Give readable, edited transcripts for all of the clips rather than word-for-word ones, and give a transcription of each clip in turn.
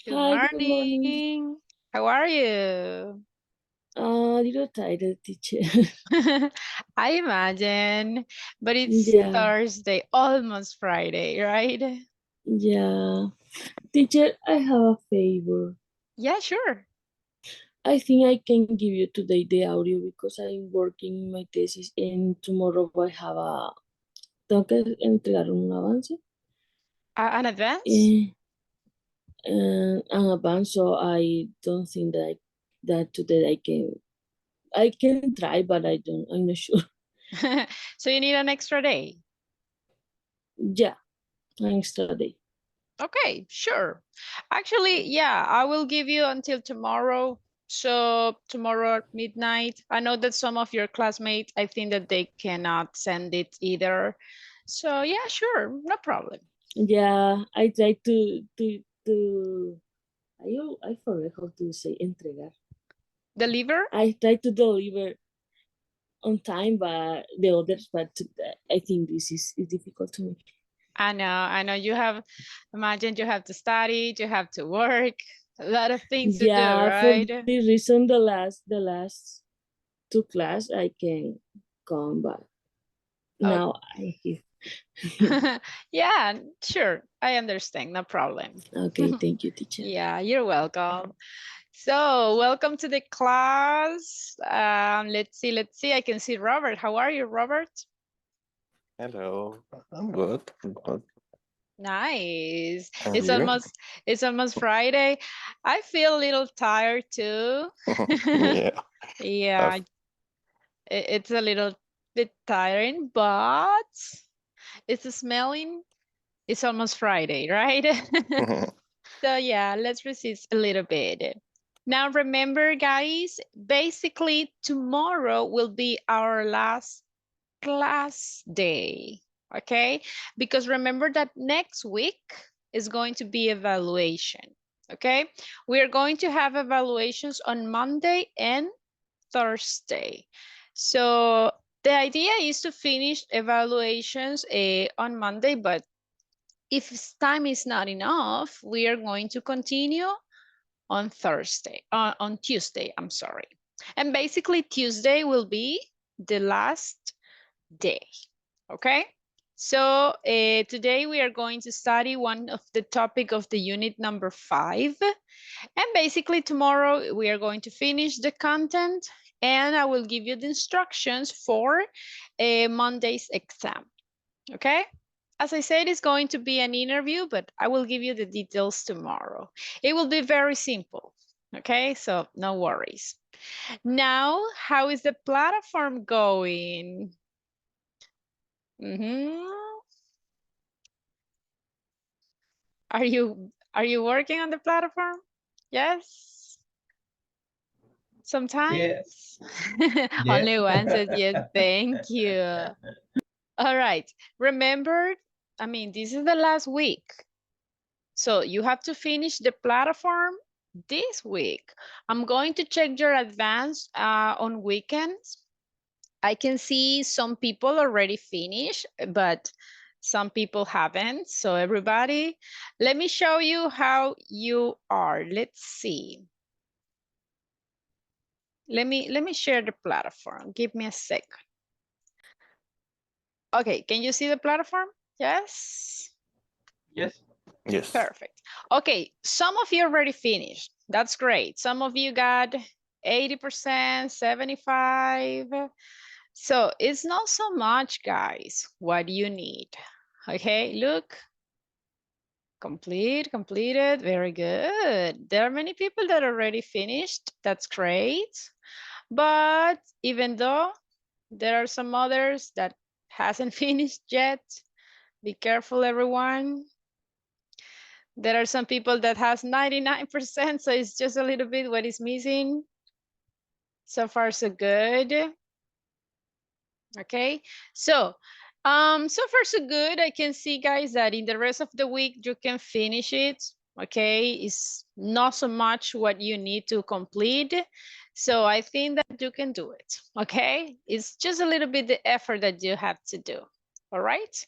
Good Hi, good morning. morning. How are you? A little tired, teacher. I imagine, but it's Yeah, Thursday, almost Friday, right? yeah. Teacher, I have a favor. Yeah, sure. I think I can give you today the audio because I'm working in my thesis and tomorrow I have a... Tengo que entregar un avance. An advance? Eh, an advance, so I don't think that today I can try, but I'm not sure. So you need an extra day. Yeah, an extra day. Okay, sure. Actually, yeah, I will give you until tomorrow. So tomorrow at midnight. I know that some of your classmates, I think that they cannot send it either. So yeah, sure, no problem. Yeah, I try to I forget how to say entregar. Deliver? I try to deliver on time, but the others, but I think this is difficult to me. I know you have, imagine you have to study, you have to work, a lot of things to do, Yeah, for right? this reason, the last two class I can come, but Oh, now I here. yeah, sure. I understand, no problem. Okay, thank you, teacher. Yeah, you're welcome. So, welcome to the class. Let's see. I can see Robert. How are you, Robert? Hello, I'm good. I'm good. Nice. And you? It's almost Friday. I feel a little tired too. Yeah, Yeah, tough. it's a little bit tiring, but it's smelling. It's almost Friday, right? So yeah, let's resist a little bit. Now remember, guys, basically tomorrow will be our last class day, okay? Because remember that next week is going to be evaluation, okay? We are going to have evaluations on Monday and Thursday. So the idea is to finish evaluations on Monday, but if time is not enough, we are going to continue on Tuesday, I'm sorry. And basically Tuesday will be the last day, okay? So today we are going to study one of the topic of the unit number 5. And basically tomorrow we are going to finish the content and I will give you the instructions for Monday's exam, okay? As I said, it's going to be an interview, but I will give you the details tomorrow. It will be very simple, okay? So no worries. Now, how is the platform going? Are you working on the platform? Yes. Yes, Sometimes. yes. Only one says yes. Thank you. All right. Remember, I mean, this is the last week. So you have to finish the platform this week. I'm going to check your advance on weekends. I can see some people already finished, but some people haven't. So everybody, let me show you how you are. Let's see. Let me share the platform. Give me a second. Okay, can you see the platform? Yes. Yes. Yes. Perfect. Okay, some of you already finished. That's great. Some of you got 80%, 75. So it's not so much, guys, what you need. Okay, look. Completed. Very good. There are many people that already finished. That's great. But even though there are some others that hasn't finished yet, be careful, everyone. There are some people that has 99%, so it's just a little bit what is missing. So far, so good. Okay, so so far so good. I can see, guys, that in the rest of the week you can finish it. Okay, it's not so much what you need to complete, so I think that you can do it. Okay, it's just a little bit the effort that you have to do. All right,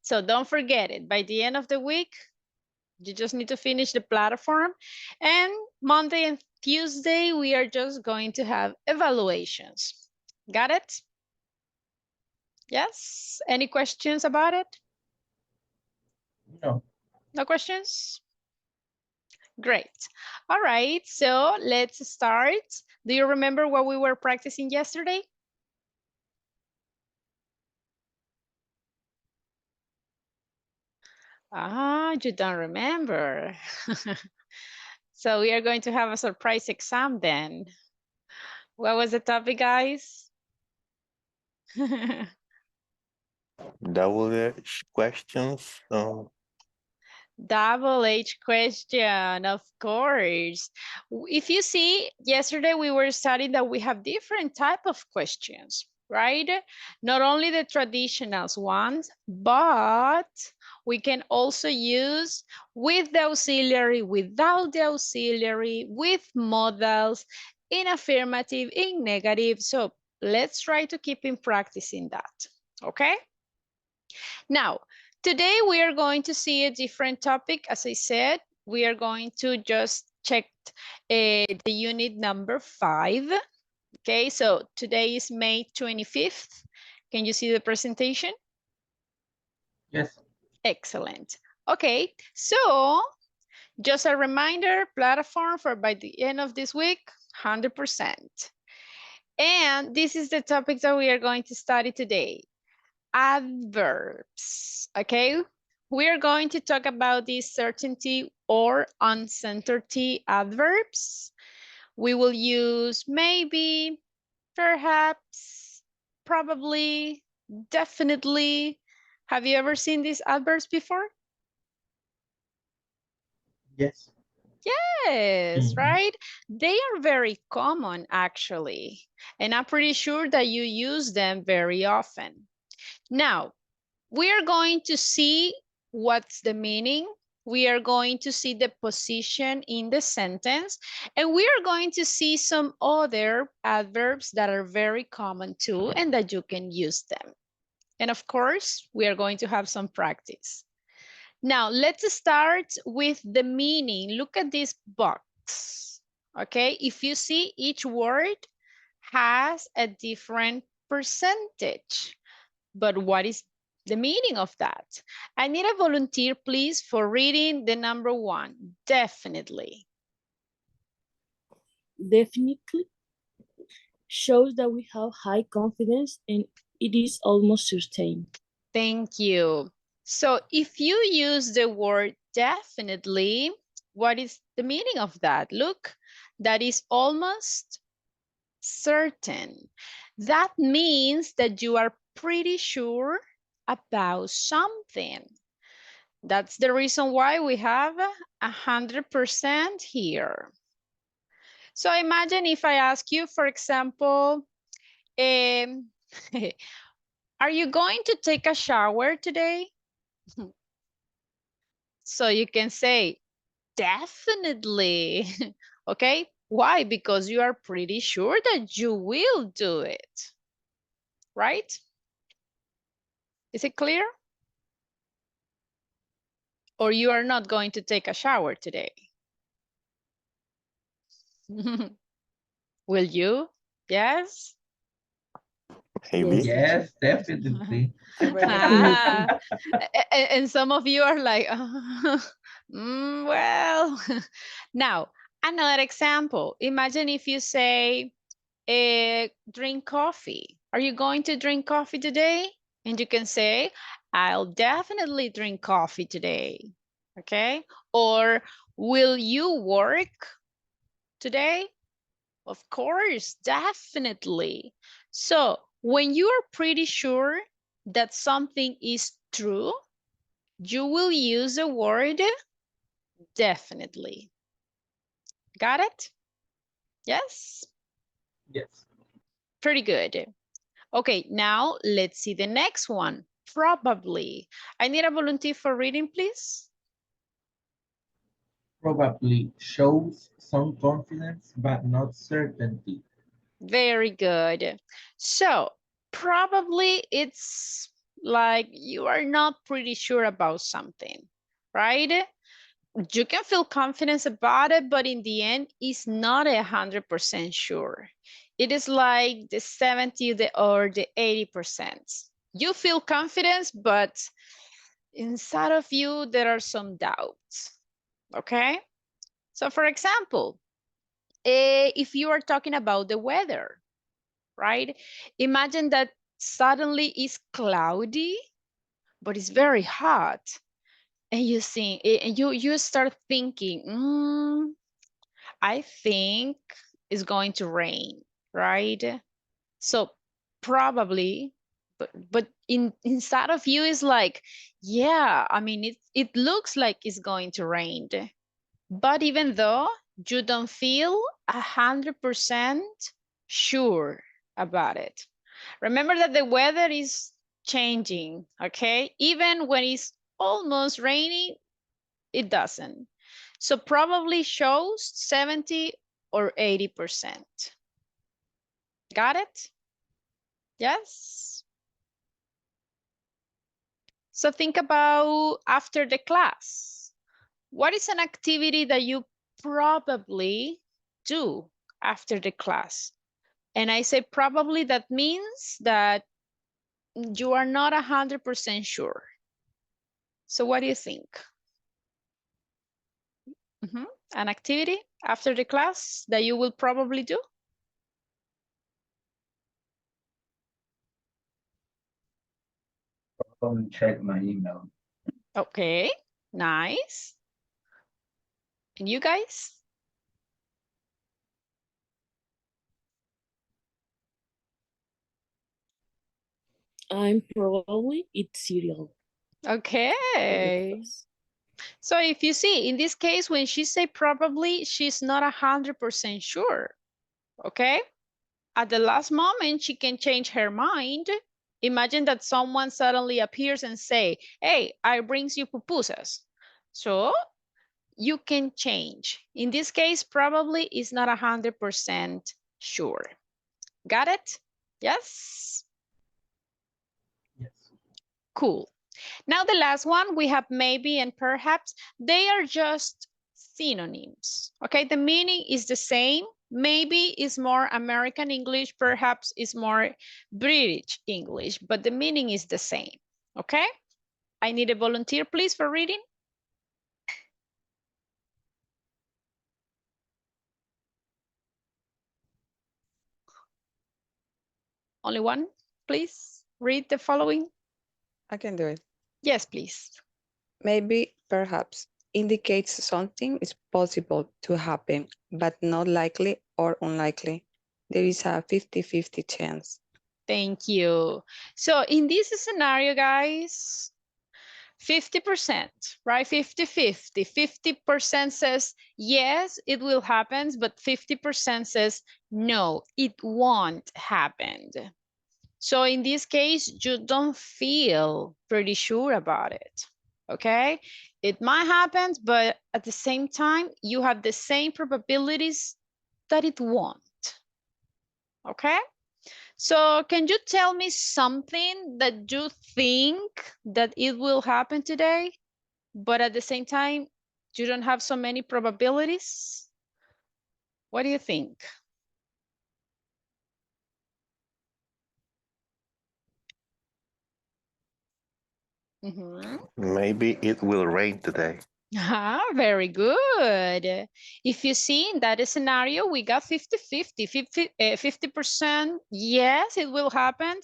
so don't forget it. By the end of the week, You just need to finish the platform. And Monday and Tuesday, we are just going to have evaluations. Got it? Yes? Any questions about it? No. No questions? Great. All right, so let's start. Do you remember what we were practicing yesterday? Ah, you don't remember. So we are going to have a surprise exam then. What was the topic, guys? Double H questions. Double H question, of course. If you see, yesterday we were studying that we have different type of questions, right? Not only the traditional ones, but we can also use with the auxiliary, without the auxiliary, with modals, in affirmative, in negative. So let's try to keep in practicing that, okay? Now, today we are going to see a different topic. As I said, we are going to just check the unit number 5. Okay, so today is May 25th. Can you see the presentation? Yes. Excellent. Okay, so just a reminder, platform for by the end of this week, 100%. And this is the topic that we are going to study today. Adverbs, okay? We are going to talk about these certainty or uncertainty adverbs. We will use maybe, perhaps, probably, definitely. Have you ever seen these adverbs before? Yes. Yes, right? They are very common actually, and I'm pretty sure that you use them very often. Now, we are going to see what's the meaning. We are going to see the position in the sentence, and we are going to see some other adverbs that are very common too, and that you can use them. And of course, we are going to have some practice. Now, let's start with the meaning. Look at this box, okay? If you see, each word has a different percentage. But what is the meaning of that? I need a volunteer, please, for reading the number 1. Definitely. Definitely shows that we have high confidence and it is almost certain. Thank you. So if you use the word definitely, what is the meaning of that? Look, that is almost certain. That means that you are pretty sure about something. That's the reason why we have 100% here. So imagine if I ask you, for example, are you going to take a shower today? So you can say, definitely. Okay, why? Because you are pretty sure that you will do it, right? Is it clear? Or you are not going to take a shower today? Will you? Yes? Maybe. Yes, definitely. Ah, and some of you are like, well. Now, another example. Imagine if you say, drink coffee. Are you going to drink coffee today? And you can say, I'll definitely drink coffee today. Okay? Or will you work today? Of course, definitely. So when you are pretty sure that something is true, you will use the word definitely. Got it? Yes? Yes. Pretty good. Okay, now let's see the next one. Probably. I need a volunteer for reading, please. Probably shows some confidence, but not certainty. Very good. So probably it's like you are not pretty sure about something, right? you can feel confidence about it, but in the end, it's not 100% sure. It is like the 70 or the 80%. You feel confidence, but inside of you, there are some doubts, okay? So for example, if you are talking about the weather, right? Imagine that suddenly it's cloudy, but it's very hot. And you think, and you start thinking, I think it's going to rain, right? So probably, but inside of you is like, yeah, I mean, it looks like it's going to rain. But even though you don't feel 100% sure about it. Remember that the weather is changing, okay? Even when it's almost rainy, it doesn't. So probably shows 70 or 80%. Got it? Yes? So think about after the class. What is an activity that you probably do after the class? And I say probably, that means that you are not 100% sure. So what do you think? An activity after the class that you will probably do? Probably check my email. Okay, nice. And you guys? I'm probably eat cereal. Okay. So if you see, in this case, when she say probably, she's not 100% sure, okay? At the last moment, she can change her mind. Imagine that someone suddenly appears and say, hey, I brings you pupusas. So you can change. In this case, probably is not 100% sure. Got it? Yes? Yes. Cool. Now the last one, we have maybe and perhaps. They are just synonyms, okay? The meaning is the same. Maybe is more American English, perhaps is more British English, but the meaning is the same, okay? I need a volunteer, please, for reading. Only one, please. Read the following. I can do it. Yes, please. Maybe, perhaps, indicates something is possible to happen, but not likely or unlikely. There is a 50-50 chance. Thank you. So in this scenario, guys, 50%, right? 50-50. 50% says, yes, it will happen, but 50% says, no, it won't happen. So in this case, you don't feel pretty sure about it, okay? It might happen, but at the same time, you have the same probabilities that it won't, okay? So can you tell me something that you think that it will happen today, but at the same time, you don't have so many probabilities? What do you think? Maybe it will rain today. Ah, very good. If you see in that scenario, we got 50-50, 50%, yes, it will happen,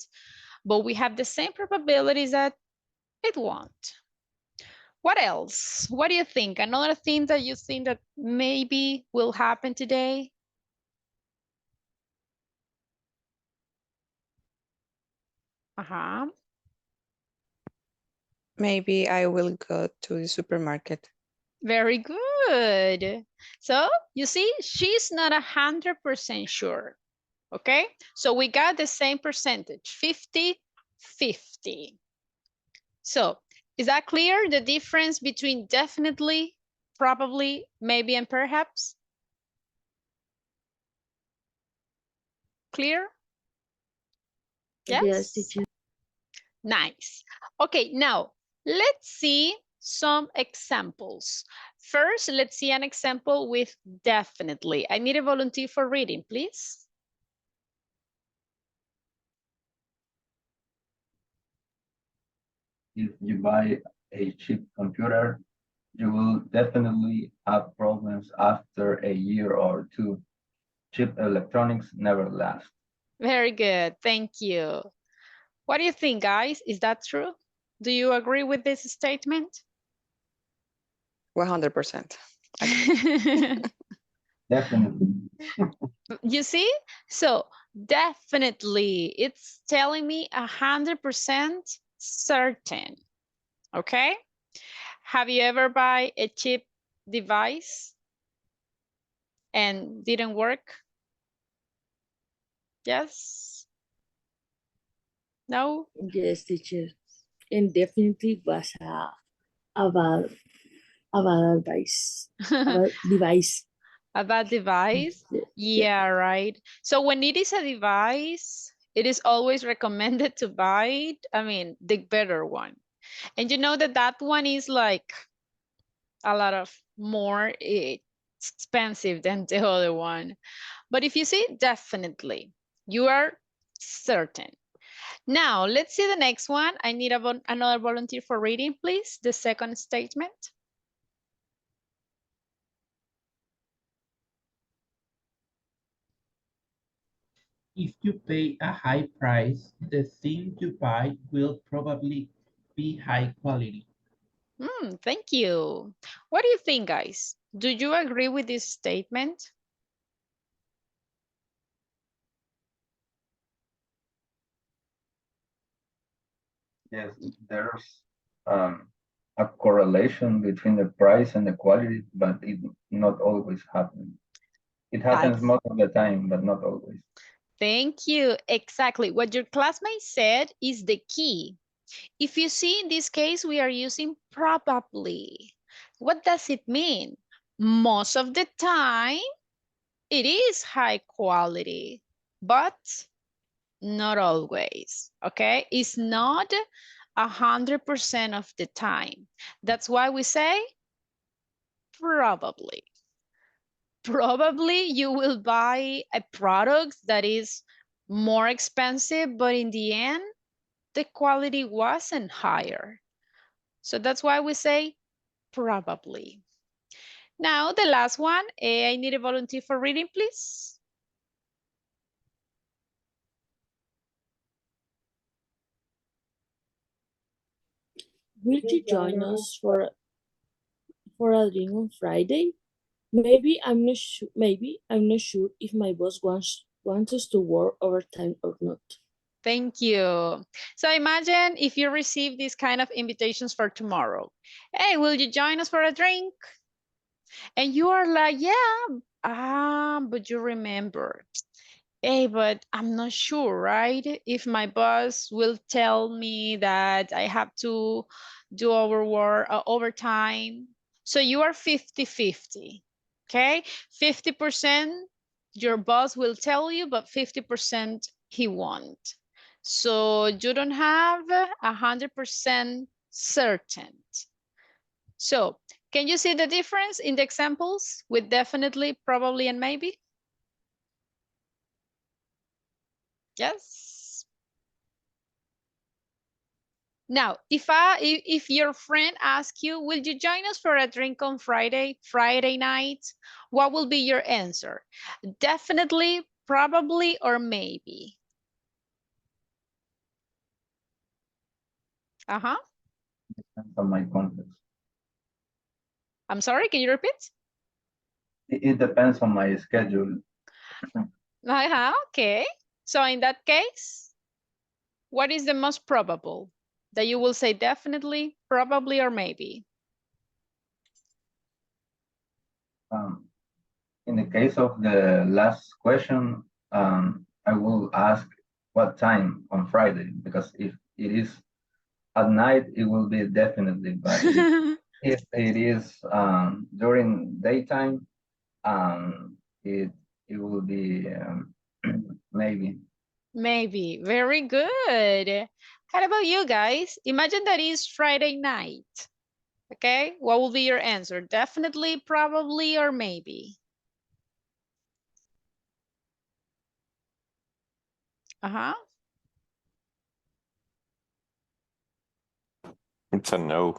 but we have the same probabilities that it won't. What else? What do you think? Another thing that you think that maybe will happen today? Maybe I will go to the supermarket. Very good. So you see, she's not 100% sure. Okay, so we got the same percentage, 50-50. So is that clear, the difference between definitely, probably, maybe, and perhaps? Clear? Yes? Yes, teacher. Nice. Okay, now let's see some examples. First, let's see an example with definitely. I need a volunteer for reading, please. If you buy a cheap computer, you will definitely have problems after a year or two. Cheap electronics never last. Very good, thank you. What do you think, guys? Is that true? Do you agree with this statement? 100%. Definitely. You see? So definitely, it's telling me 100% certain, okay? Have you ever buy a cheap device and didn't work? Yes? No? Yes, teacher. And definitely was a bad, a bad advice, a bad device. A bad device? Yeah, right. So when it is a device, it is always recommended to buy it. I mean, the better one. And you know that that one is like a lot of more expensive than the other one. But if you see, definitely, you are certain. Now, let's see the next one. I need another volunteer for reading, please. The second statement. If you pay a high price, the thing you buy will probably be high quality. Thank you. What do you think, guys? Do you agree with this statement? Yes, there's a correlation between the price and the quality, but it not always happens. It happens most of the time, but not always. Thank you. Exactly. What your classmate said is the key. If you see, in this case, we are using probably. What does it mean? Most of the time, it is high quality, but not always, okay? It's not 100% of the time. That's why we say probably. Probably you will buy a product that is more expensive, but in the end, the quality wasn't higher. So that's why we say probably. Now, the last one, I need a volunteer for reading, please. Will you join us for a drink on Friday? Maybe I'm not sure. Maybe I'm not sure if my boss wants us to work overtime or not. Thank you. So imagine if you receive these kind of invitations for tomorrow. Hey, will you join us for a drink? And you are like, yeah, but you remember, hey, but I'm not sure, right? If my boss will tell me that I have to do overtime. So you are 50-50, okay? 50% your boss will tell you, but 50% he won't. So you don't have 100% certain. So can you see the difference in the examples with definitely, probably, and maybe? Yes. Now, if your friend asks you, will you join us for a drink on Friday night? What will be your answer? Definitely, probably, or maybe? Depends on my context. I'm sorry, can you repeat? It depends on my schedule. Okay. So in that case, what is the most probable? That you will say definitely, probably, or maybe? In the case of the last question, I will ask what time on Friday, because if it is at night, it will be definitely, but if it is during daytime, it will be maybe. Maybe. Very good. How about you guys? Imagine that is Friday night. Okay, what will be your answer? Definitely, probably, or maybe? Uh-huh. It's a no.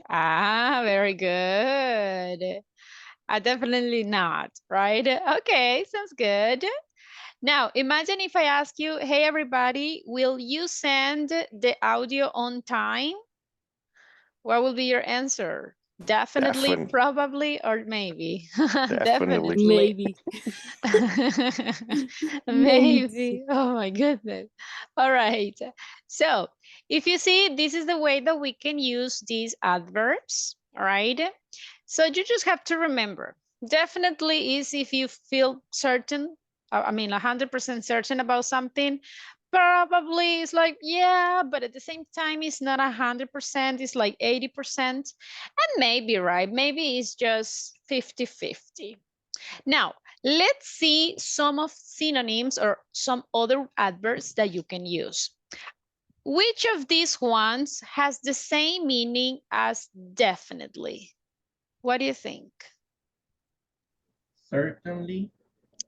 Ah, very good. Definitely not, right? Okay, sounds good. Now, imagine if I ask you, hey, everybody, will you send the audio on time? What will be your answer? Definitely, Defin- probably, or maybe? Definitely. Maybe. Maybe. Maybe. Oh my goodness. All right. So if you see, this is the way that we can use these adverbs. All right. So you just have to remember, definitely is if you feel certain, I mean, 100% certain about something. Probably it's like, yeah, but at the same time, it's not 100%, it's like 80%. And maybe, right? Maybe it's just 50-50. Now, let's see some of synonyms or some other adverbs that you can use. Which of these ones has the same meaning as definitely? What do you think? Certainly.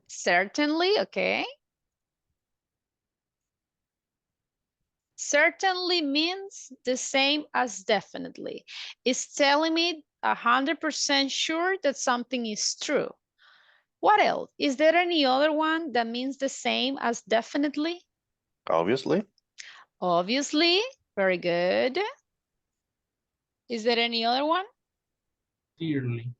Certainly, okay. Certainly means the same as definitely. It's telling me 100% sure that something is true. What else? Is there any other one that means the same as definitely? Obviously. Obviously, very good. Is there any other one? Clearly.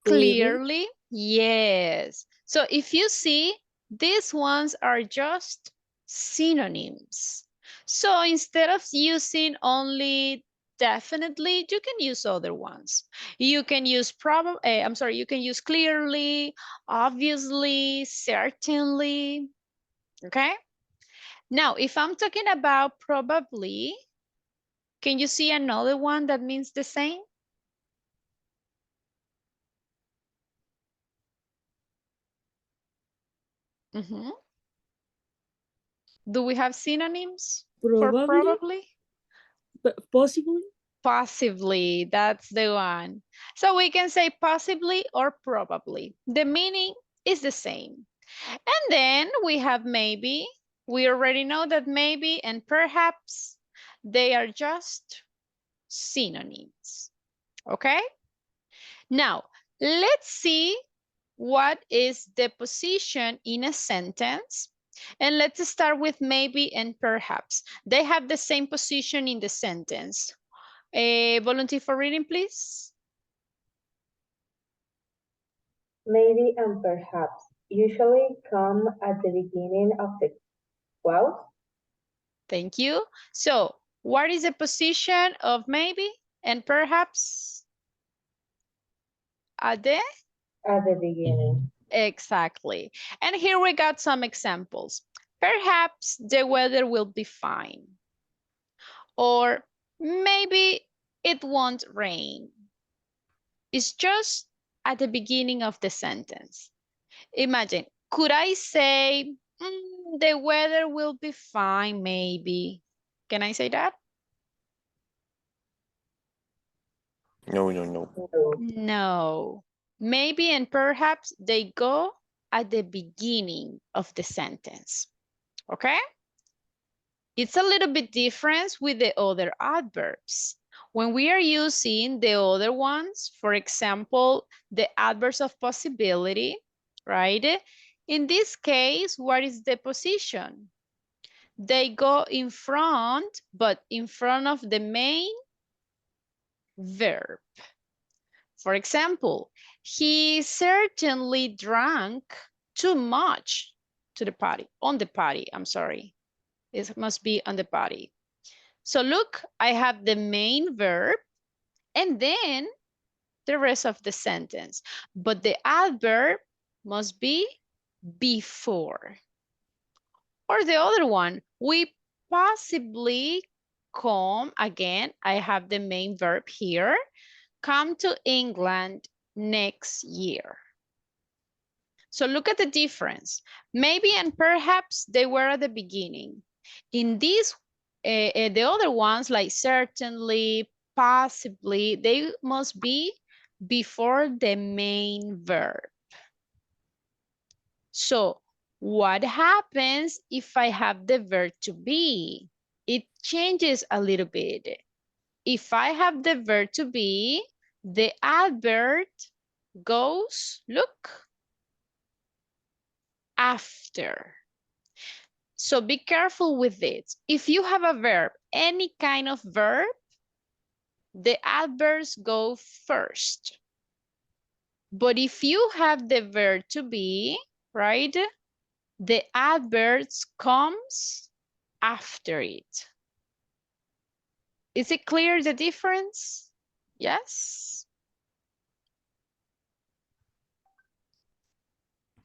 Clearly, yes. So if you see, these ones are just synonyms. So instead of using only definitely, you can use other ones. You can use you can use clearly, obviously, certainly, okay? Now, if I'm talking about probably, can you see another one that means the same? Mm-hmm. Do we have synonyms for Probably, probably? possibly. Possibly, that's the one. So we can say possibly or probably. The meaning is the same. And then we have maybe. We already know that maybe and perhaps, they are just synonyms. Okay? Now, let's see what is the position in a sentence. And let's start with maybe and perhaps. They have the same position in the sentence. A volunteer for reading, please. Maybe and perhaps usually come at the beginning of the clause. Thank you. So what is the position of maybe and perhaps? At the? At the beginning. Exactly. And here we got some examples. Perhaps the weather will be fine. Or maybe it won't rain. It's just at the beginning of the sentence. Imagine, could I say, the weather will be fine, maybe? Can I say that? No, no, no. No. No. Maybe and perhaps they go at the beginning of the sentence. Okay? It's a little bit different with the other adverbs. When we are using the other ones, for example, the adverbs of possibility, right? In this case, what is the position? They go in front, but in front of the main verb. For example, he certainly drank too much on the party, I'm sorry. It must be on the party. So look, I have the main verb and then the rest of the sentence. But the adverb must be before. Or the other one, we possibly come, again, I have the main verb here, come to England next year. So look at the difference. Maybe and perhaps they were at the beginning. In these, the other ones like certainly, possibly, they must be before the main verb. So what happens if I have the verb to be? It changes a little bit. If I have the verb to be, the adverb goes, look, after. So be careful with it. If you have a verb, any kind of verb, the adverbs go first. But if you have the verb to be, right, the adverbs comes after it. Is it clear the difference? Yes?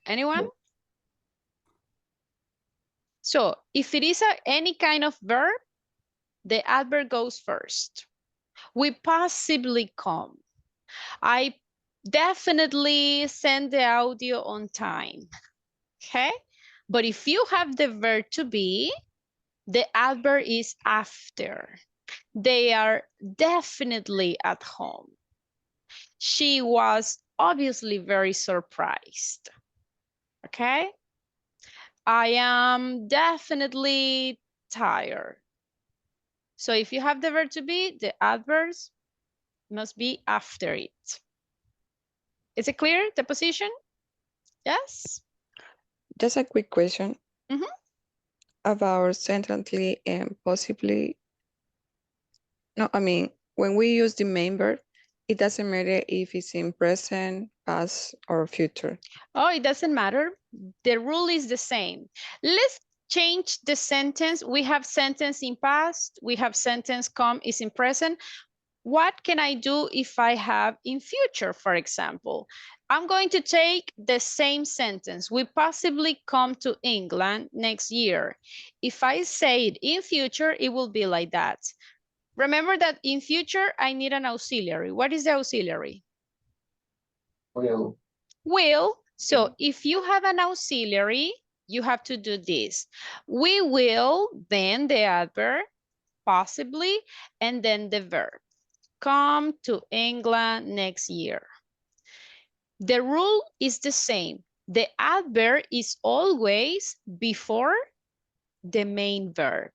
Anyone? So if it is any kind of verb, the adverb goes first. We possibly come. I definitely send the audio on time. Okay? But if you have the verb to be, the adverb is after. They are definitely at home. She was obviously very surprised. Okay? I am definitely tired. So if you have the verb to be, the adverbs must be after it. Is it clear, the position? Yes? Just a quick question Mhm. about sentently and possibly. No, I mean, when we use the main verb, it doesn't matter if it's in present, past, or future. Oh, it doesn't matter. The rule is the same. Let's change the sentence. We have sentence in past. We have sentence come is in present. What can I do if I have in future, for example? I'm going to take the same sentence. We possibly come to England next year. If I say it in future, it will be like that. Remember that in future, I need an auxiliary. What is the auxiliary? Will. Will. So if you have an auxiliary, you have to do this. We will, then the adverb, possibly, and then the verb. Come to England next year. The rule is the same. The adverb is always before the main verb.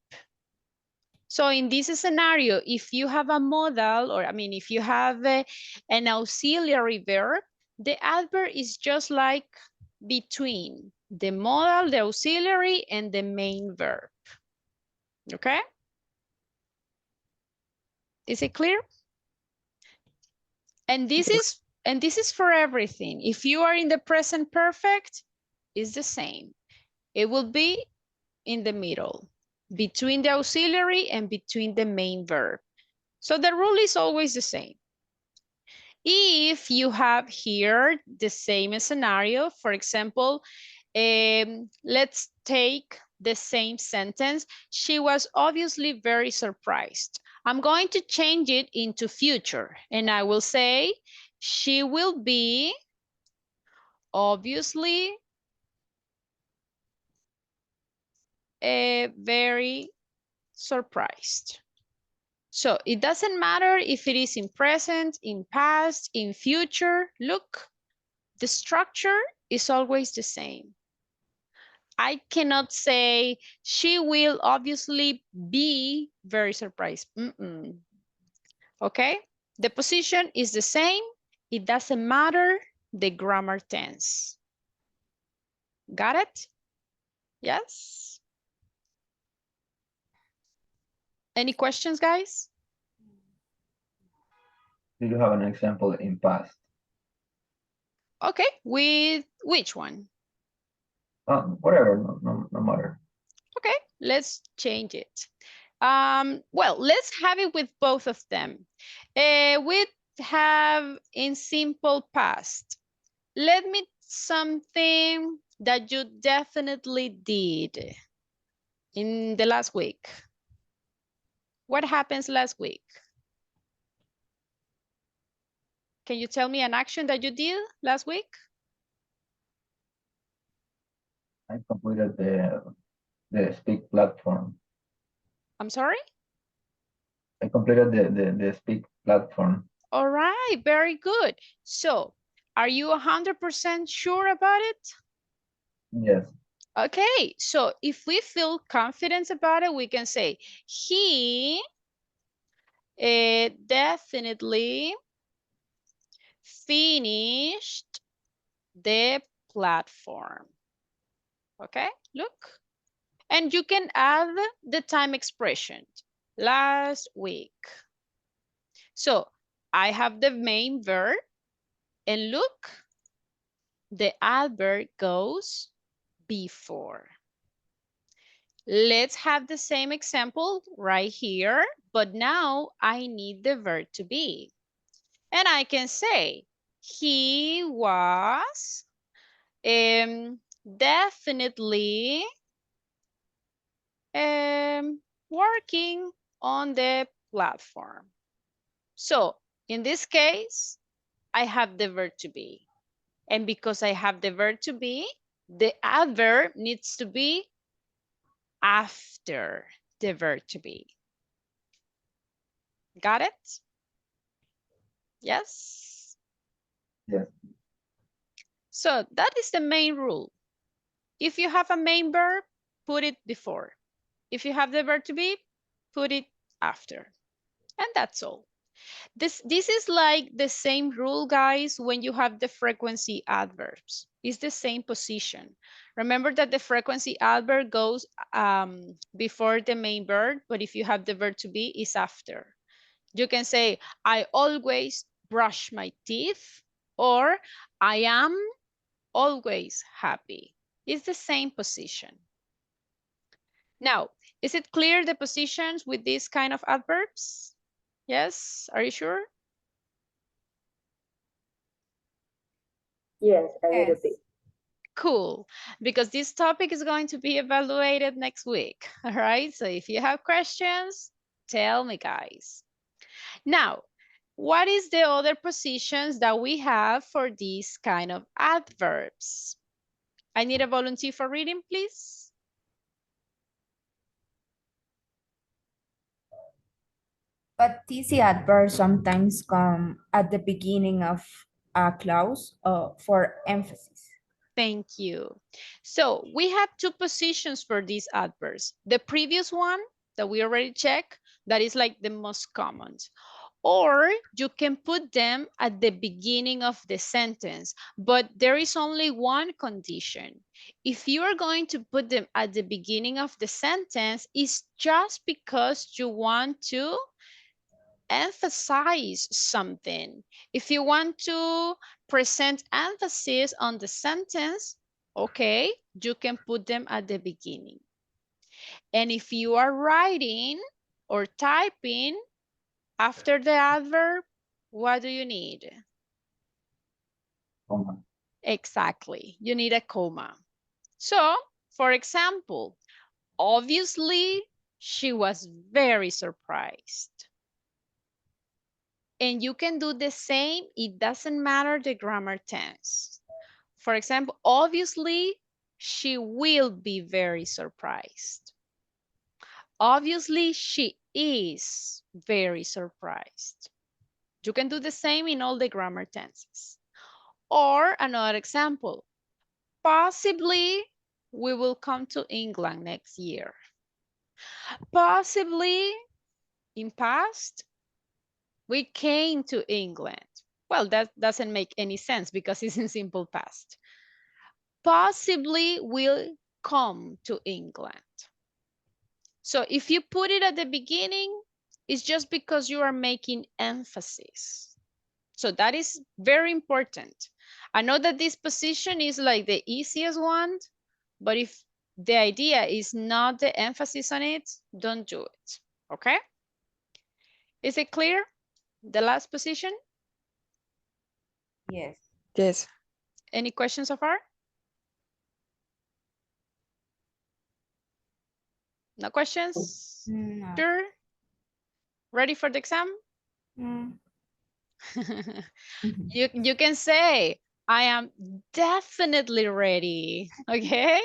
So in this scenario, if you have a modal, or if you have an auxiliary verb, the adverb is just like between the modal, the auxiliary, and the main verb. Okay? Is it clear? And this is for everything. If you are in the present perfect, it's the same. It will be in the middle, between the auxiliary and between the main verb. So the rule is always the same. If you have here the same scenario, for example, let's take the same sentence. She was obviously very surprised. I'm going to change it into future, and I will say, she will be obviously very surprised. So it doesn't matter if it is in present, in past, in future. Look, the structure is always the same. I cannot say she will obviously be very surprised. Okay, the position is the same. It doesn't matter the grammar tense. Got it? Yes? Any questions, guys? Do you have an example in past? Okay, with which one? Whatever, no matter. Okay, let's change it. Well, let's have it with both of them. We have in simple past. Let me something that you definitely did in the last week. What happens last week? Can you tell me an action that you did last week? I completed the Speak platform. I'm sorry? I completed the speak platform. All right, very good. So, are you 100% sure about it? Yes. Okay, so if we feel confident about it, we can say, he definitely finished the platform. Okay, look. And you can add the time expression, last week. So I have the main verb, and look, the adverb goes before. Let's have the same example right here, but now I need the verb to be. And I can say, he was definitely working on the platform. So in this case, I have the verb to be. And because I have the verb to be, the adverb needs to be after the verb to be. Got it? Yes? Yes. So that is the main rule. If you have a main verb, put it before. If you have the verb to be, put it after. And that's all. This is like the same rule, guys, when you have the frequency adverbs. It's the same position. Remember that the frequency adverb goes before the main verb, but if you have the verb to be, it's after. You can say, I always brush my teeth, or I am always happy. It's the same position. Now, is it clear the positions with these kind of adverbs? Yes, are you sure? Yes, a little Yes. bit. Cool, because this topic is going to be evaluated next week. All right, so if you have questions, tell me, guys. Now, what is the other positions that we have for these kind of adverbs? I need a volunteer for reading, please. But these adverbs sometimes come at the beginning of a clause for emphasis. Thank you. So we have two positions for these adverbs. The previous one that we already checked, that is like the most common. Or you can put them at the beginning of the sentence, but there is only one condition. If you are going to put them at the beginning of the sentence, it's just because you want to emphasize something. If you want to present emphasis on the sentence, okay, you can put them at the beginning. And if you are writing or typing after the adverb, what do you need? Comma. Exactly, you need a comma. So, for example, obviously, she was very surprised. And you can do the same, it doesn't matter the grammar tense. For example, obviously, she will be very surprised. Obviously, she is very surprised. You can do the same in all the grammar tenses. Or another example, possibly we will come to England next year. Possibly in past, we came to England. Well, that doesn't make any sense because it's in simple past. Possibly will come to England. So if you put it at the beginning, it's just because you are making emphasis. So that is very important. I know that this position is like the easiest one, but if the idea is not the emphasis on it, don't do it, okay? Is it clear? The last position? Yes. Yes. Any questions so far? No questions? No. Sure? Ready for the exam? Mm. You can say, I am definitely ready, okay?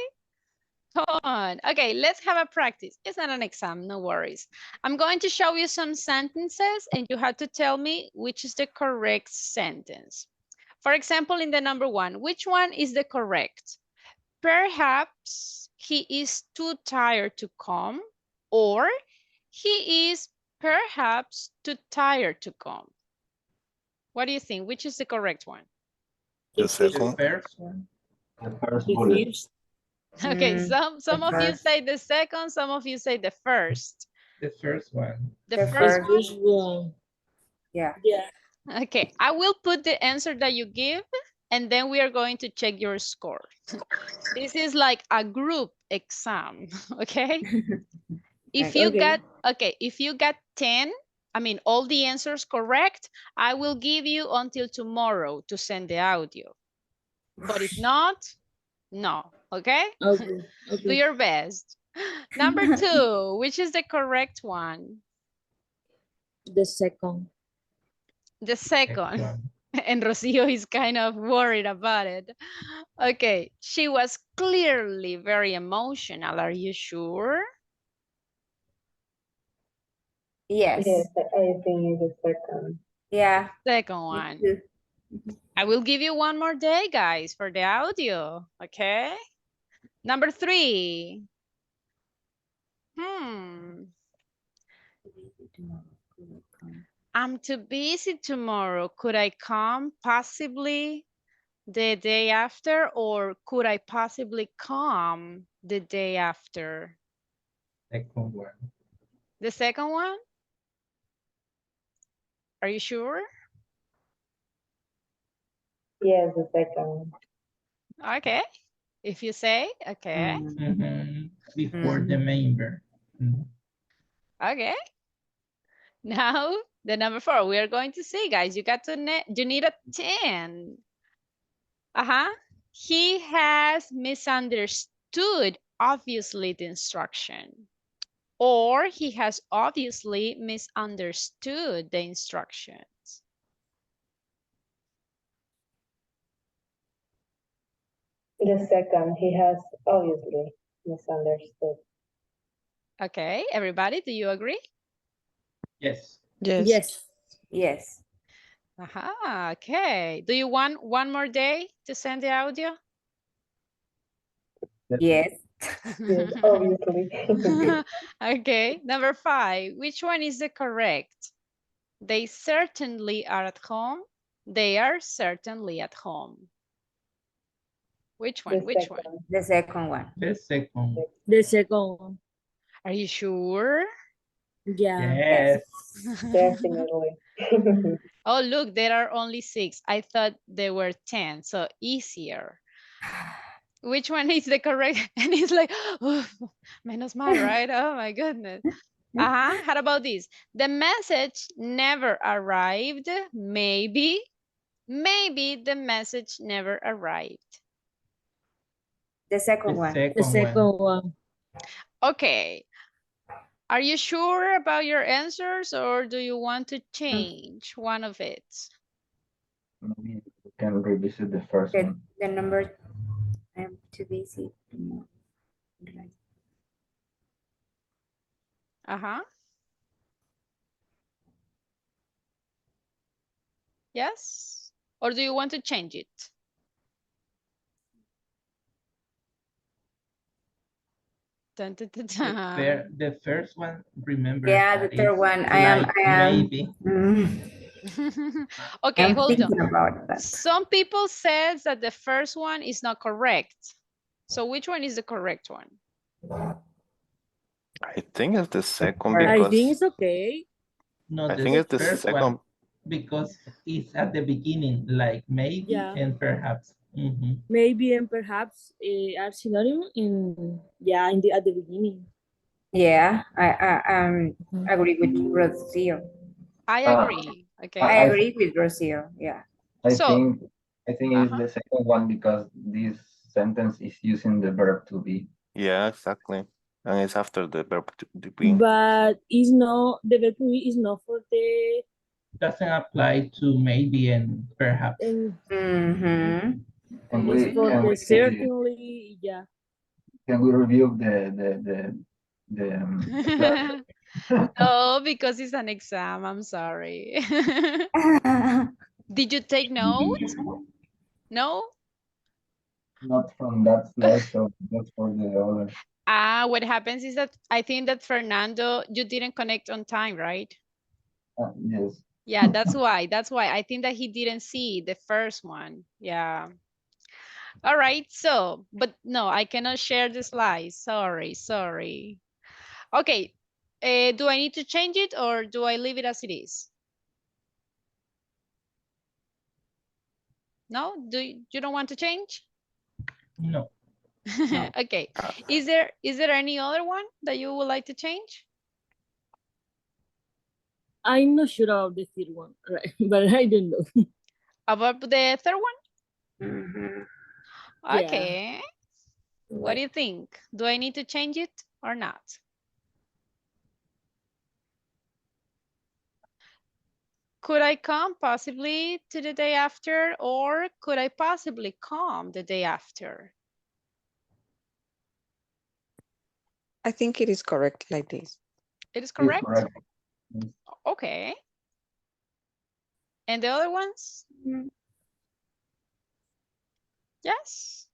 Come on. Okay, let's have a practice. It's not an exam, no worries. I'm going to show you some sentences and you have to tell me which is the correct sentence. For example, in the number 1, which one is the correct? Perhaps he is too tired to come, or he is perhaps too tired to come. What do you think? Which is the correct one? The The second. first one. The first The bullet. first, Okay, Mm, some of you first. say the second, some of you say the first. The first one. The The the first first. one? first one. Yeah. Yeah. Okay, I will put the answer that you give and then we are going to check your score. This is like a group exam, okay? If you Okay. got, okay, if you got 10, I mean, all the answers correct, I will give you until tomorrow to send the audio. But if not, no, okay? Okay. Do Okay. your best. Number 2, which is the correct one? The second. The second. One. And Rocio is kind of worried about it. Okay, she was clearly very emotional. Are you sure? Yes. Yes, I think it's the second. Yeah. Second Me one. too. I will give you one more day, guys, for the audio, okay? Number 3. I'm too busy tomorrow. Could I come possibly the day after, or could I possibly come the day after? Second one. The second one? Are you sure? Yes, the second. Okay. If you say, okay. Mhm. Before the main verb. Mhm. Okay. Now, the number 4, we are going to see, guys. You got to you need a 10. He has misunderstood, obviously, the instruction. Or he has obviously misunderstood the instructions. The second, he has obviously misunderstood. Okay, everybody, do you agree? Yes. Yes. Yes. Yes. Okay. Do you want one more day to send the audio? Yes. Yes, obviously. Okay, number 5. Which one is the correct? They certainly are at home. They are certainly at home. Which one? The Which one? second. The second one. The second. The second one. Are you sure? Yeah. Yes. Definitely. Oh, look, there are only 6. I thought there were 10, so easier. Which one is the correct? And it's like, oh, menos mal, right? Oh my goodness. How about this? The message never arrived. Maybe the message never arrived. The second The one. The second second one. one. Okay. Are you sure about your answers, or do you want to change one of it? Maybe we can revisit the first one. The number. I'm too busy. Yes? Or do you want to change it? Dun, dun, dun, dun. The first one, remember. Yeah, that the third is one. I am. Maybe. Okay, I'm hold on. thinking about that. Some people says that the first one is not correct. So which one is the correct one? I think it's the second I I think because it's okay. No, I think it's the first second. one, because it's at the beginning, like maybe Yeah. and perhaps. Mhm. Maybe and perhaps are synonym in at the beginning. Yeah, I agree with Rocio. I agree. Okay. I agree with Rocio. Yeah. I So- think it's the second one because this sentence is using the verb to be. Yeah, exactly. And it's after the verb to be. But is no the verb to be is not for the Doesn't apply to maybe and perhaps. and Mm-hmm. And it's we for can the we say certainly. Yeah. can we review the class? No, because it's an exam. I'm sorry. Did you take notes? No? Not from that slide, so that's for the other. What happens is that I think that Fernando, you didn't connect on time, right? Yes. Yeah, that's why. That's why. I think that he didn't see the first one. Yeah. All right. So, but no, I cannot share the slides. Sorry, sorry. Okay. Do I need to change it or do I leave it as it is? No? You don't want to change? No. No. Okay. Is there any other one that you would like to change? I'm not sure about the third one, right? But I don't know. About the third one? Mhm. Okay. What do you think? Do I need to change it or not? Could I come possibly to the day after, or could I possibly come the day after? I think it is correct like this. It is It's correct? correct. Yes. Okay. And the other ones? Yes.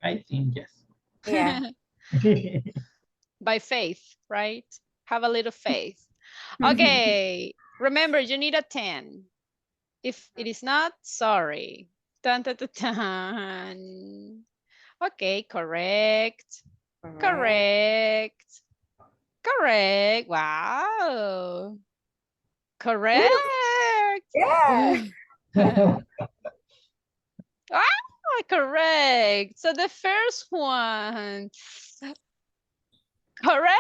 I think yes. Yeah. By faith, right? Have a little faith. Okay. Remember, you need a 10. If it is not, sorry. Dun, dun, dun, dun. Okay, correct. Correct. Correct. Wow. Correct. Yeah. Ah, correct. So the first one. Oh Correct.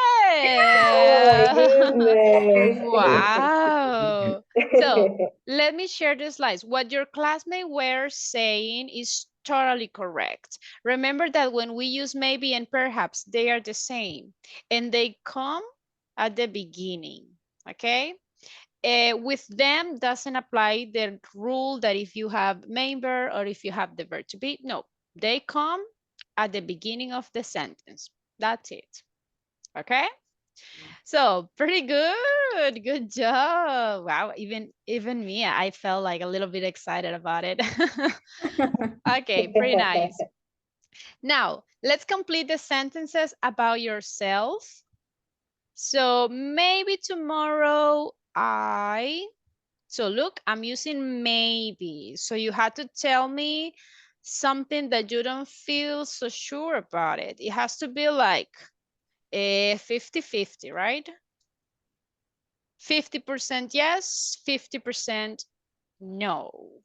my Wow. So goodness. let me share the slides. What your classmates were saying is totally correct. Remember that when we use maybe and perhaps, they are the same and they come at the beginning, okay? With them doesn't apply the rule that if you have main verb or if you have the verb to be. No, they come at the beginning of the sentence. That's it. Okay? So pretty good. Good job. Wow, even me, I felt like a little bit excited about it. Okay, pretty nice. Now, let's complete the sentences about yourself. So maybe tomorrow so look, I'm using maybe. So you had to tell me something that you don't feel so sure about it. It has to be like a 50-50, right? 50% yes, 50% no.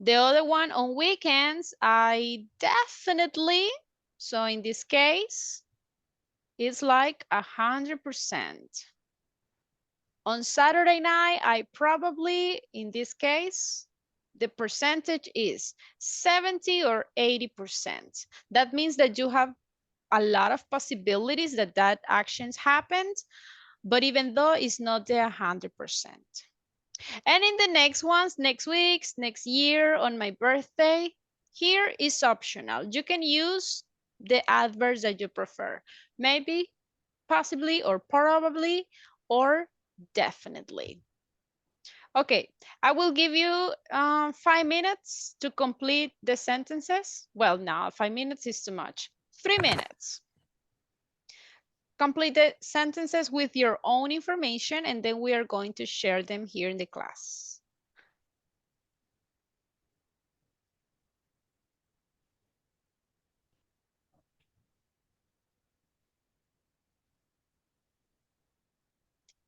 The other one on weekends, I definitely, so in this case, it's like 100%. On Saturday night, I probably, in this case, the percentage is 70 or 80%. That means that you have a lot of possibilities that actions happened, but even though it's not the 100%. And in the next ones, next weeks, next year, on my birthday, here is optional. You can use the adverbs that you prefer. Maybe, possibly, or probably, or definitely. Okay, I will give you 5 minutes to complete the sentences. Well, no, 5 minutes is too much. 3 minutes. Complete the sentences with your own information, and then we are going to share them here in the class.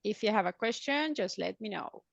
If you have a question, just let me know.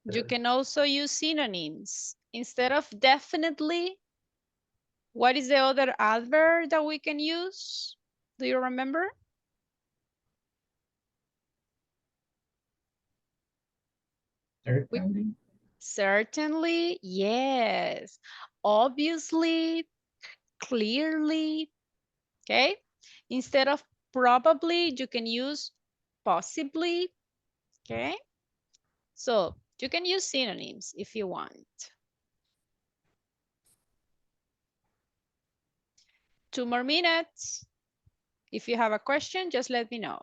You can also use synonyms. Instead of definitely, what is the other adverb that we can use? Do you remember? Certainly. Certainly, yes. Obviously, clearly, okay? Instead of probably, you can use possibly, okay? So you can use synonyms if you want. 2 more minutes. If you have a question, just let me know.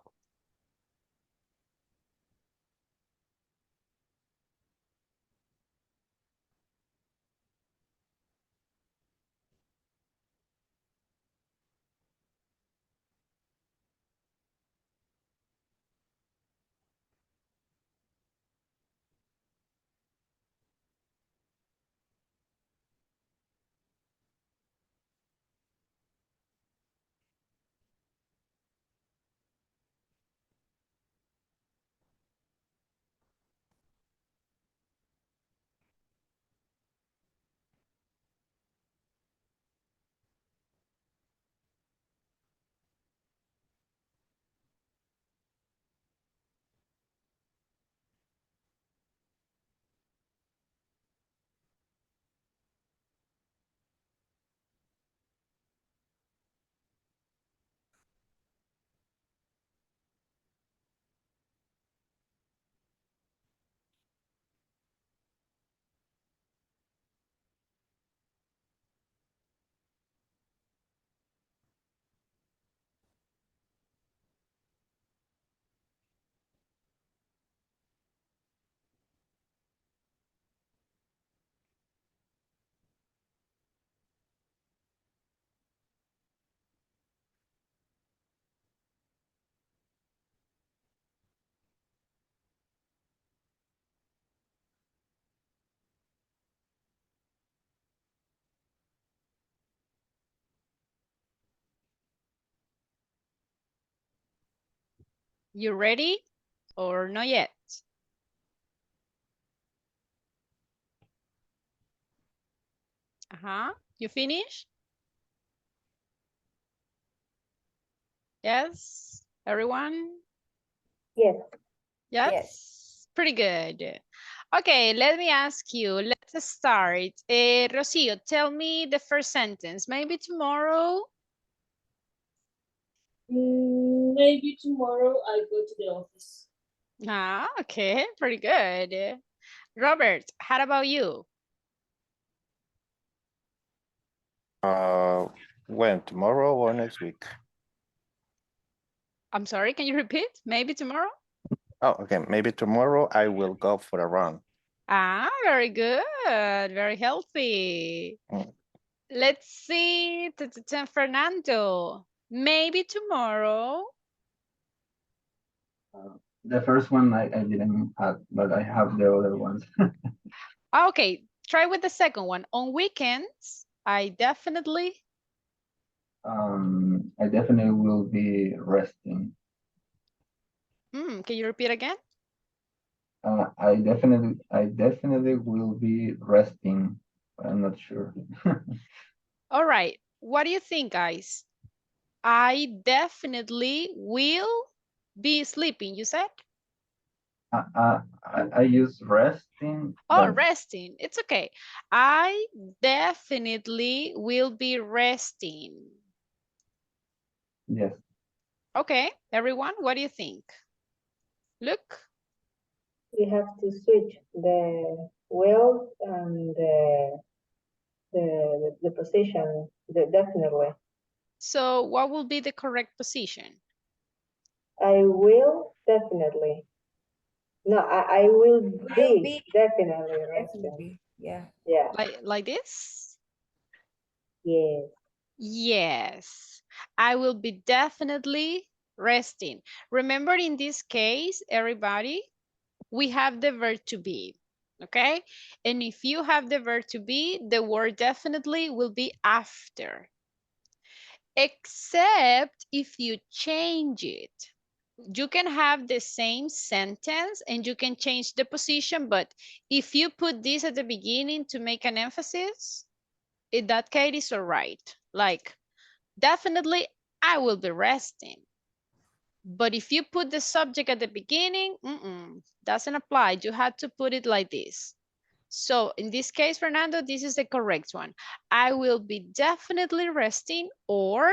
You ready or not yet? You finished? Yes, everyone? Yes. Yes? Yes. Pretty good. Okay, let me ask you. Let's start. Rocio, tell me the first sentence. Maybe tomorrow? Maybe tomorrow I go to the office. Okay, pretty good. Robert, how about you? When, tomorrow or next week? I'm sorry, can you repeat? Maybe tomorrow? Oh, okay. Maybe tomorrow I will go for a run. Very good. Very healthy. Mm. Let's see. Fernando. Maybe tomorrow. The first one I didn't have, but I have the other ones. Okay, try with the second one. On weekends, I definitely. I definitely will be resting. Can you repeat again? I definitely will be resting, but I'm not sure. All right. What do you think, guys? I definitely will be sleeping, you said? I use resting, Oh, but resting. It's okay. I definitely will be resting. yes. Okay, everyone, what do you think? Look. We have to switch the will and the position, definitely. So what will be the correct position? I will definitely. No, I will be definitely resting. Definitely. Yeah. Yeah. Like this? Yes. Yes, I will be definitely resting. Remember, in this case, everybody, we have the verb to be, okay? And if you have the verb to be, the word definitely will be after. Except if you change it. you can have the same sentence and you can change the position, but if you put this at the beginning to make an emphasis, in that case, it's all right. Like, definitely, I will be resting. But if you put the subject at the beginning, doesn't apply. You had to put it like this. So in this case, Fernando, this is the correct one. I will be definitely resting, or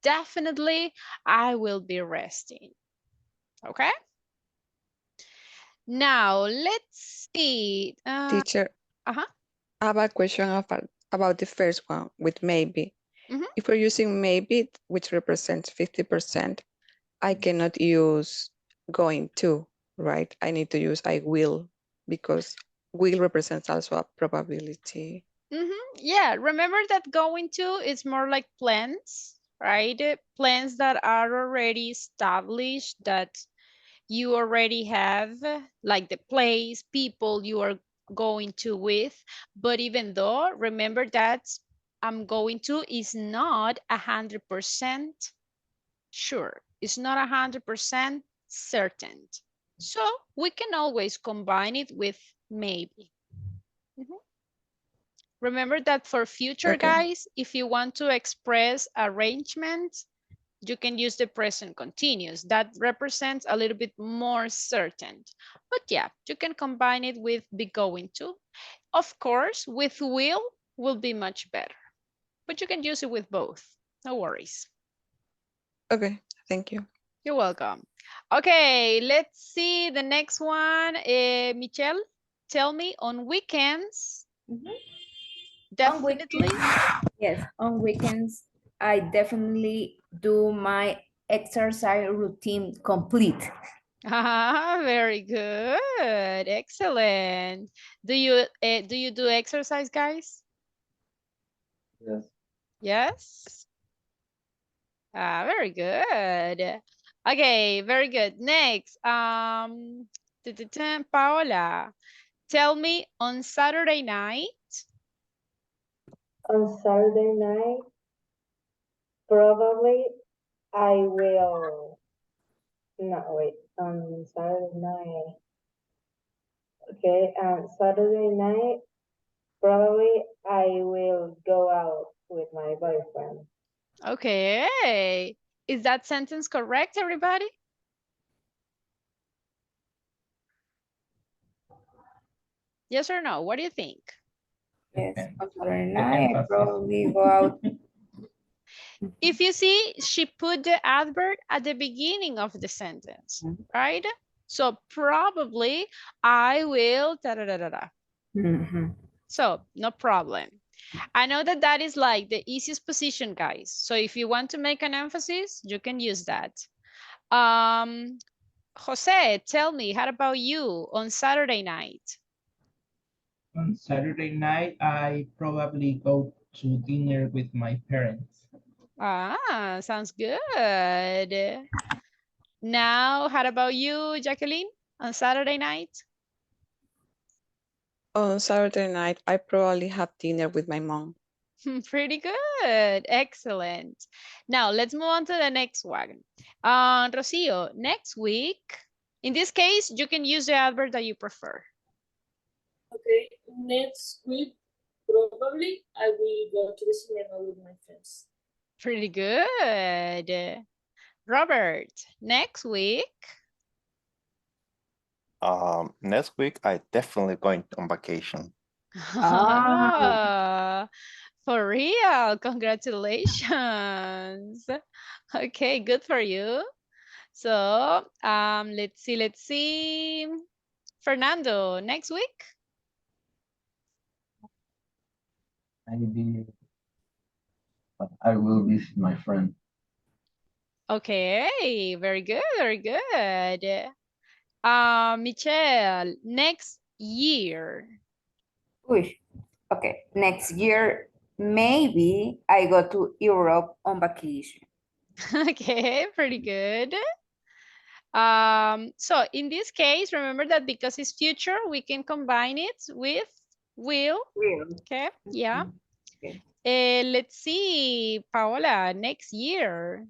definitely I will be resting. Okay. Now let's see. Teacher, Uh-huh. I have a question about the first one with maybe. Mhm. If we're using maybe, which represents 50%, I cannot use going to, right? I need to use I will, because will represents also a probability. Yeah, remember that going to is more like plans, right? Plans that are already established, that you already have, like the place, people you are going to with. But even though, remember that I'm going to is not 100% sure. It's not 100% certain. So we can always combine it with maybe. Mhm. Remember that for future, Okay. guys, if you want to express arrangements, you can use the present continuous. That represents a little bit more certain. But yeah, you can combine it with be going to. Of course, with will be much better. But you can use it with both. No worries. Okay, thank you. You're welcome. Okay, let's see the next one. Michelle, tell me on weekends, definitely. Yes, on weekends, I definitely do my exercise routine complete. Ah, very good. Excellent. Do you do exercise, guys? Yes. Yes. Ah, very good. Okay, very good. Next, Paola, tell me on Saturday night. On Saturday night, probably I will. No, wait. On Saturday night. Okay, Saturday night, probably I will go out with my boyfriend. Okay. Is that sentence correct, everybody? Yes or no? What do you think? Yes, Depends. on Saturday The night, I emphasis. probably go out. If you see, she put the adverb at the beginning of the sentence, right? So probably I will da da da da da. Mhm. So no problem. I know that that is like the easiest position, guys. So if you want to make an emphasis, you can use that. Jose, tell me, how about you on Saturday night? On Saturday night, I probably go to dinner with my parents. Ah, sounds good. Now, how about you, Jacqueline, on Saturday night? On Saturday night, I probably have dinner with my mom. Pretty good. Excellent. Now, let's move on to the next one. Rocio, next week, in this case, you can use the adverb that you prefer. Okay, next week, probably I will go to the cinema with my friends. Pretty good. Robert, next week. Next week I definitely going on vacation. Ah, for real, congratulations. Okay, good for you. So, let's see. Fernando, next week? Maybe I will visit my friend. Okay, very good, very good. Michelle, next year. Uy, okay, next year, maybe I go to Europe on vacation. Okay, pretty good. So in this case, remember that because it's future, we can combine it with will. Will. Okay, yeah. Okay. Let's see, Paola, next year.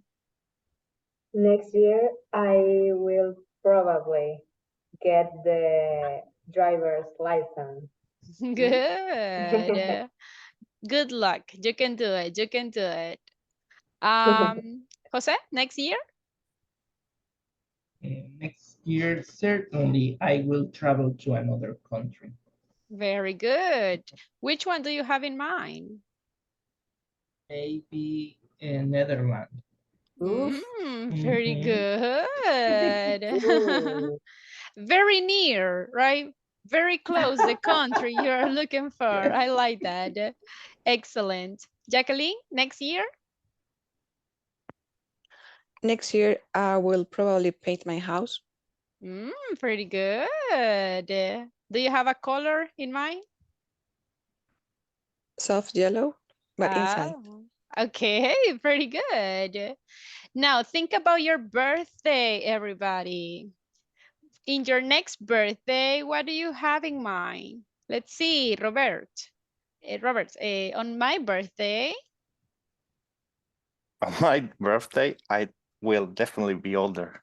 Next year, I will probably get the driver's license. Good. Good luck. You can do it. You can do it. Jose, next year? Next year, certainly, I will travel to another country. Very good. Which one do you have in mind? Maybe in Netherlands. Very Mhm. good. Ooh. Very near, right? Very close, the country you're looking for. I like that. Excellent. Jacqueline, next year? Next year, I will probably paint my house. Pretty good. Do you have a color in mind? Soft yellow, but inside. Oh, okay, pretty good. Now think about your birthday, everybody. In your next birthday, what do you have in mind? Let's see, Robert. Robert, on my birthday, On my birthday, I will definitely be older.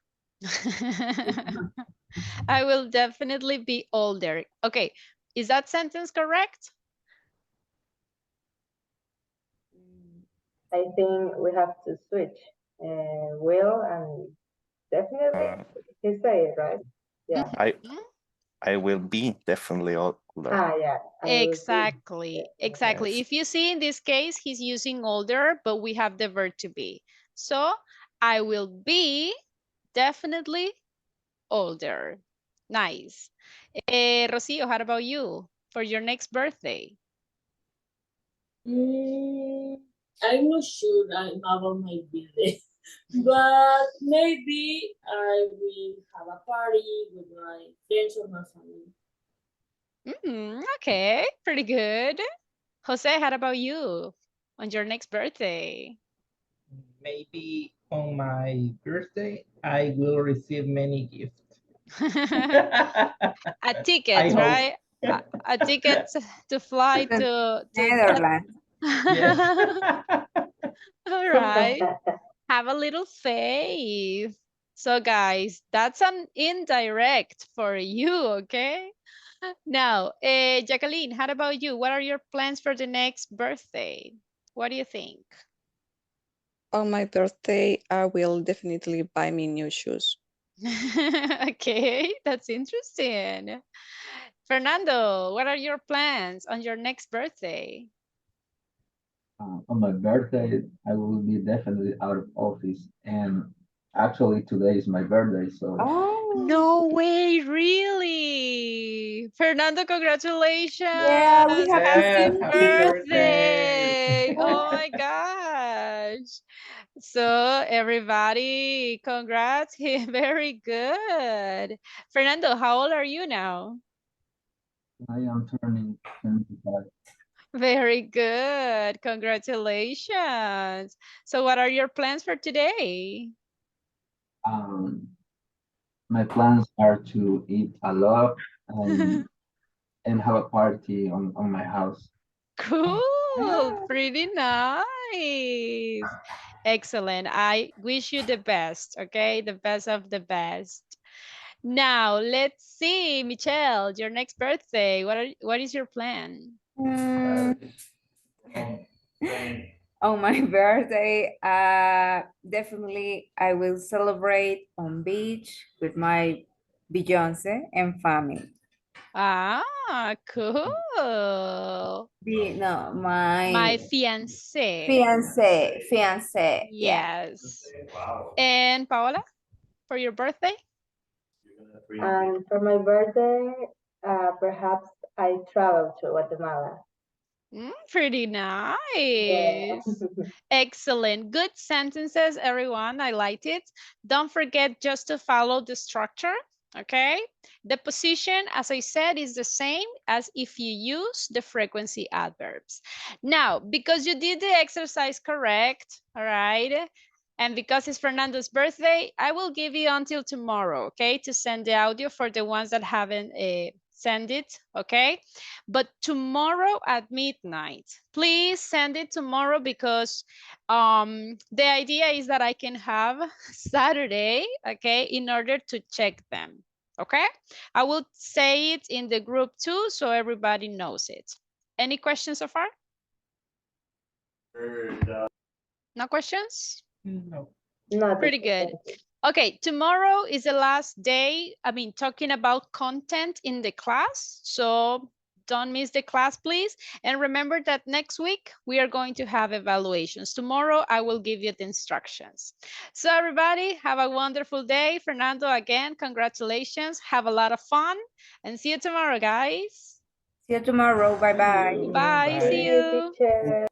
I will definitely be older. Okay, is that sentence correct? I think we have to switch. Will and definitely, Uh, he say it, right? Yeah. I will be definitely older. Yeah. I will be. Exactly, exactly. Yes. If you see in this case, he's using older, but we have the verb to be. So I will be definitely older. Nice. Rocio, how about you for your next birthday? I'm not sure about my birthday, but maybe I will have a party with my friends or my family. Okay, pretty good. Jose, how about you on your next birthday? Maybe on my birthday, I will receive many gifts. A ticket, I hope. right? A ticket to fly to Netherlands. Yes. All right. Have a little faith. So guys, that's an indirect for you, okay? Now, Jacqueline, how about you? What are your plans for the next birthday? What do you think? On my birthday, I will definitely buy me new shoes. Okay, that's interesting. Fernando, what are your plans on your next birthday? On my birthday, I will be definitely out of office. And actually, today is my birthday, so Oh, No way, really? Fernando, congratulations. yeah, we have the Happy Yes, same happy thing. birthday. Oh my gosh. So everybody, congrats. Very good. Fernando, how old are you now? I am turning 25. Very good. Congratulations. So what are your plans for today? Um, my plans are to eat a lot and have a party on my house. Cool, pretty nice. Excellent. I wish you the best, okay? The best of the best. Now, let's see, Michelle, your next birthday. What is your plan? Mm, on my birthday, definitely I will celebrate on beach with my Beyonce and family. Ah, cool. No, My my fiance. fiance, yeah. Yes. And Paola, for your birthday? And for my birthday, perhaps I travel to Guatemala. Pretty Yeah. nice. Excellent. Good sentences, everyone. I liked it. Don't forget just to follow the structure, okay? The position, as I said, is the same as if you use the frequency adverbs. Now, because you did the exercise correct, all right? And because it's Fernando's birthday, I will give you until tomorrow, okay? To send the audio for the ones that haven't send it, okay? But tomorrow at midnight, please send it tomorrow because the idea is that I can have Saturday, okay, in order to check them, okay? I will say it in the group too, so everybody knows it. Any questions so far? No questions? No. Not Pretty good. Okay, tomorrow is the last day, talking about content in the class. So don't miss the class, please. And remember that next week we are going to have evaluations. Tomorrow I will give you the instructions. So everybody, have a wonderful day. Fernando, again, congratulations. Have a lot of fun and see you tomorrow, guys. See you tomorrow. Bye-bye. Bye, see Bye. you. teacher.